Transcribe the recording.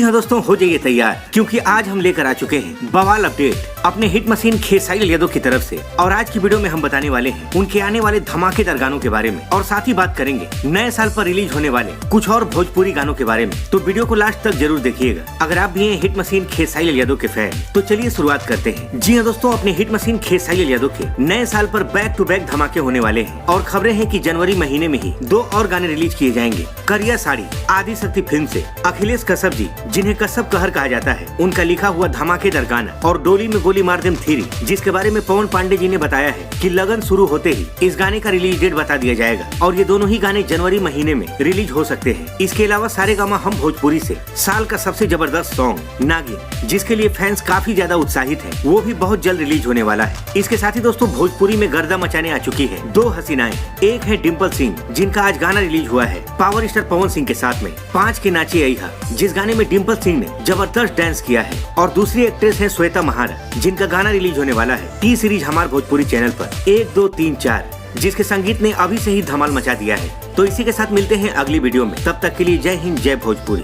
हाँ दोस्तों, हो जाइए तैयार क्योंकि आज हम लेकर आ चुके हैं बवाल अपडेट अपने हिट मशीन खेसारी यादव की तरफ से। और आज की वीडियो में हम बताने वाले हैं उनके आने वाले धमाकेदार गानों के बारे में और साथ ही बात करेंगे नए साल पर रिलीज होने वाले कुछ और भोजपुरी गानों के बारे में। तो वीडियो को लास्ट तक जरूर देखिएगा। अगर आप भी हैं हिट मशीन खेसारी यादव के फैन तो चलिए शुरुआत करते हैं। जी हाँ दोस्तों, अपने हिट मशीन खेसारी यादव के नए साल पर बैक टू बैक धमाके होने वाले हैं और खबरें हैं कि जनवरी महीने में ही 2 और गाने रिलीज किए जाएंगे। करिया साड़ी आदि शक्ति फिल्म से अखिलेश कश्यप जी, जिन्हें कश्यप कहर कहा जाता है, उनका लिखा हुआ धमाकेदार गाना और डोली में गोली मार देम थ्री, जिसके बारे में पवन पांडे जी ने बताया है कि लगन शुरू होते ही इस गाने का रिलीज डेट बता दिया जाएगा और ये दोनों ही गाने जनवरी महीने में रिलीज हो सकते हैं। इसके अलावा सारेगामा हम भोजपुरी से साल का सबसे जबरदस्त सॉन्ग नागिन, जिसके लिए फैंस काफी ज्यादा उत्साहित हैं, वो भी बहुत जल्द रिलीज होने वाला है। इसके साथ ही दोस्तों भोजपुरी में गर्दा मचाने आ चुकी है 2 हसीनाएं। एक है डिम्पल सिंह, जिनका आज गाना रिलीज हुआ है पावर स्टार पवन सिंह के साथ में 5 के नाची अइहा, जिस गाने में डिम्पल सिंह ने जबरदस्त डांस किया है। और दूसरी एक्ट्रेस है श्वेता महारा, जिनका गाना रिलीज होने वाला है टी सीरीज हमार भोजपुरी चैनल पर 1 2 3 4, जिसके संगीत ने अभी से ही धमाल मचा दिया है। तो इसी के साथ मिलते हैं अगली वीडियो में। तब तक के लिए जय हिंद, जय भोजपुरी।